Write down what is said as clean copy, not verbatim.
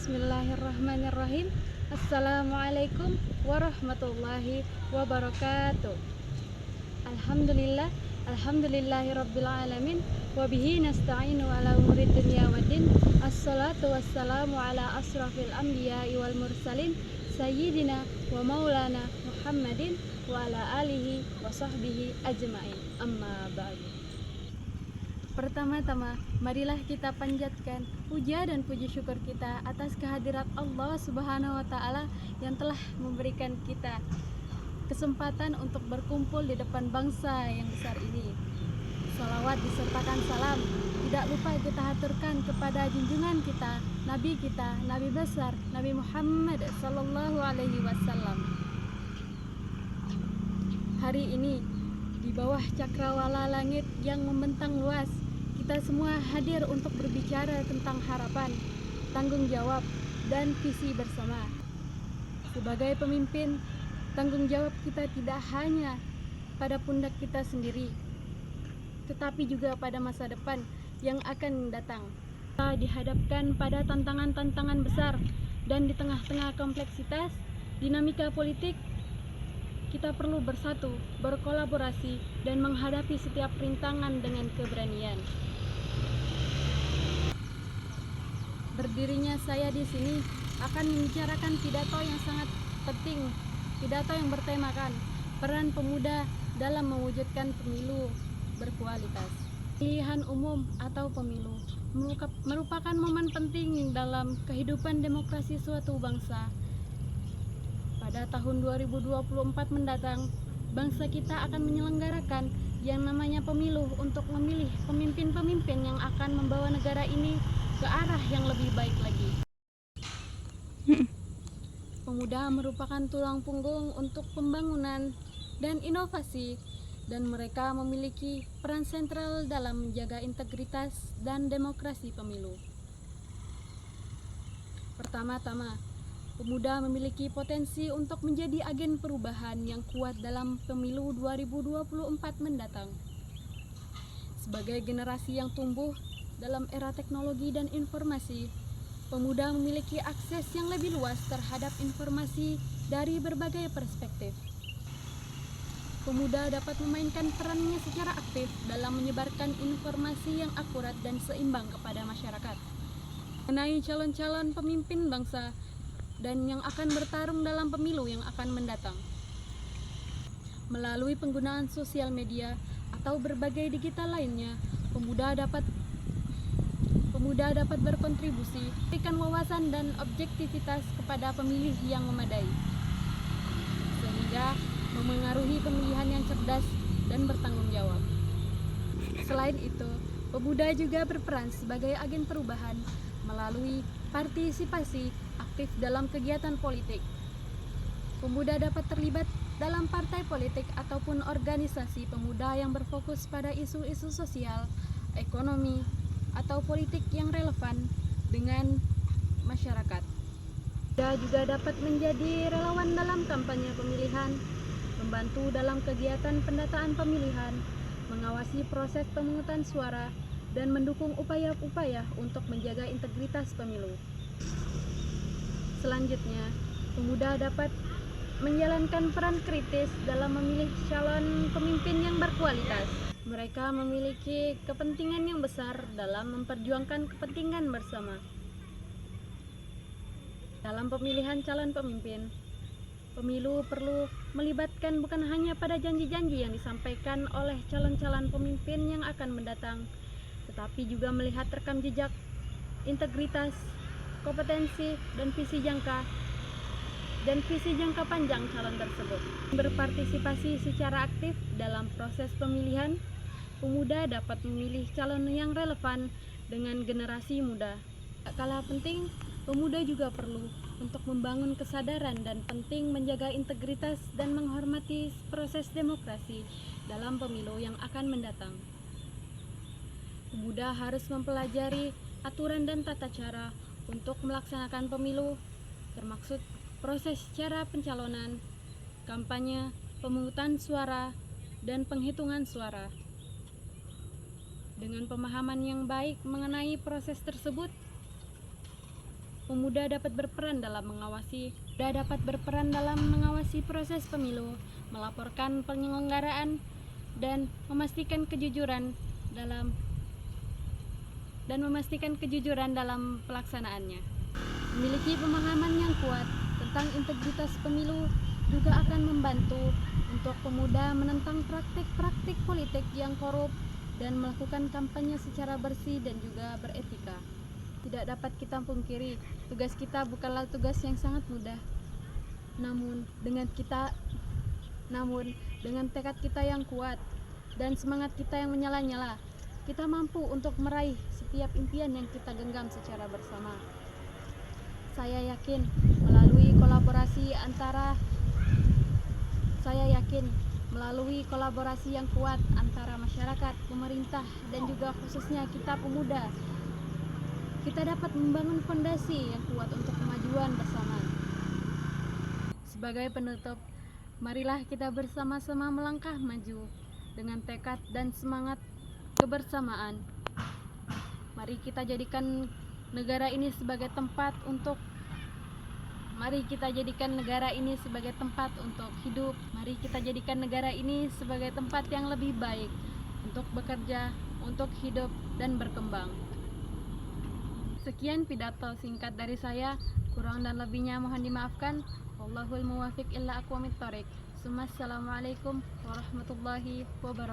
Bismillahirrahmanirrahim. Assalamualaikum warahmatullahi wabarakatuh. Alhamdulillah, alhamdulillahirabbil alamin wa bihi nasta'inu ala umurid dunya waddin. Assalatu wassalamu ala asrafil anbiya'i wal mursalin sayyidina wa maulana Muhammadin wa ala alihi wa sahbihi ajma'in. Amma ba'du. Pertama-tama, marilah kita panjatkan puja dan puji syukur kita atas kehadirat Allah Subhanahu wa Ta'ala yang telah memberikan kita kesempatan untuk berkumpul di depan bangsa yang besar ini. Salawat disertakan salam tidak lupa kita haturkan kepada junjungan kita, Nabi besar, Nabi Muhammad Sallallahu Alaihi Wasallam. Hari ini, di bawah cakrawala langit yang membentang luas, kita semua hadir untuk berbicara tentang harapan, tanggung jawab, dan visi bersama. Sebagai pemimpin, tanggung jawab kita tidak hanya pada pundak kita sendiri, tetapi juga pada masa depan yang akan datang. Kita dihadapkan pada tantangan-tantangan besar, dan di tengah-tengah kompleksitas dinamika politik, kita perlu bersatu, berkolaborasi, dan menghadapi setiap rintangan dengan keberanian. Berdirinya saya di sini akan membicarakan pidato yang sangat penting, pidato yang bertemakan peran pemuda dalam mewujudkan pemilu berkualitas. Pilihan umum atau pemilu merupakan momen penting dalam kehidupan demokrasi suatu bangsa. Pada tahun 2024 mendatang, bangsa kita akan menyelenggarakan yang namanya pemilu untuk memilih pemimpin-pemimpin yang akan membawa negara ini ke arah yang lebih baik lagi. Pemuda merupakan tulang punggung untuk pembangunan dan inovasi, dan mereka memiliki peran sentral dalam menjaga integritas dan demokrasi pemilu. Pertama-tama, pemuda memiliki potensi untuk menjadi agen perubahan yang kuat dalam pemilu 2024 mendatang. Sebagai generasi yang tumbuh dalam era teknologi dan informasi, pemuda memiliki akses yang lebih luas terhadap informasi dari berbagai perspektif. Pemuda dapat memainkan perannya secara aktif dalam menyebarkan informasi yang akurat dan seimbang kepada masyarakat mengenai calon-calon pemimpin bangsa dan yang akan bertarung dalam pemilu yang akan mendatang. Melalui penggunaan sosial media atau berbagai digital lainnya, pemuda dapat berkontribusi, memberikan wawasan dan objektivitas kepada pemilih yang memadai, sehingga memengaruhi pemilihan yang cerdas dan bertanggung jawab. Selain itu, pemuda juga berperan sebagai agen perubahan melalui partisipasi aktif dalam kegiatan politik. Pemuda dapat terlibat dalam partai politik ataupun organisasi pemuda yang berfokus pada isu-isu sosial, ekonomi, atau politik yang relevan dengan masyarakat. Pemuda juga dapat menjadi relawan dalam kampanye pemilihan, membantu dalam kegiatan pendataan pemilihan, mengawasi proses pemungutan suara, dan mendukung upaya-upaya untuk menjaga integritas pemilu. Selanjutnya, pemuda dapat menjalankan peran kritis dalam memilih calon pemimpin yang berkualitas. Mereka memiliki kepentingan yang besar dalam memperjuangkan kepentingan bersama. Dalam pemilihan calon pemimpin, pemilu perlu melibatkan bukan hanya pada janji-janji yang disampaikan oleh calon-calon pemimpin yang akan mendatang, tetapi juga melihat rekam jejak, integritas, kompetensi, dan visi jangka panjang calon tersebut. Berpartisipasi secara aktif dalam proses pemilihan, pemuda dapat memilih calon yang relevan dengan generasi muda. Tak kalah penting, pemuda juga perlu untuk membangun kesadaran dan penting menjaga integritas dan menghormati proses demokrasi dalam pemilu yang akan mendatang. Pemuda harus mempelajari aturan dan tata cara untuk melaksanakan pemilu, termaksud proses cara pencalonan, kampanye, pemungutan suara, dan penghitungan suara. Dengan pemahaman yang baik mengenai proses tersebut, pemuda dapat berperan dalam mengawasi proses pemilu, melaporkan penyelenggaraan dan memastikan kejujuran dalam pelaksanaannya. Memiliki pemahaman yang kuat tentang integritas pemilu juga akan membantu untuk pemuda menentang praktik-praktik politik yang korup dan melakukan kampanye secara bersih dan juga beretika. Tidak dapat kita pungkiri, tugas kita bukanlah tugas yang sangat mudah. Namun dengan tekad kita yang kuat dan semangat kita yang menyala-nyala, kita mampu untuk meraih setiap impian yang kita genggam secara bersama. Saya yakin melalui kolaborasi yang kuat antara masyarakat, pemerintah, dan juga khususnya kita pemuda, kita dapat membangun fondasi yang kuat untuk kemajuan bersama. Sebagai penutup, marilah kita bersama-sama melangkah maju dengan tekad dan semangat kebersamaan. Mari kita jadikan negara ini sebagai tempat untuk hidup. Mari kita jadikan negara ini sebagai tempat yang lebih baik untuk bekerja, untuk hidup dan berkembang. Sekian pidato singkat dari saya, kurang dan lebihnya mohon dimaafkan. Wallahul muwaffiq illa aqwamit thoriq. Assalamualaikum warahmatullahi wabarakatuh.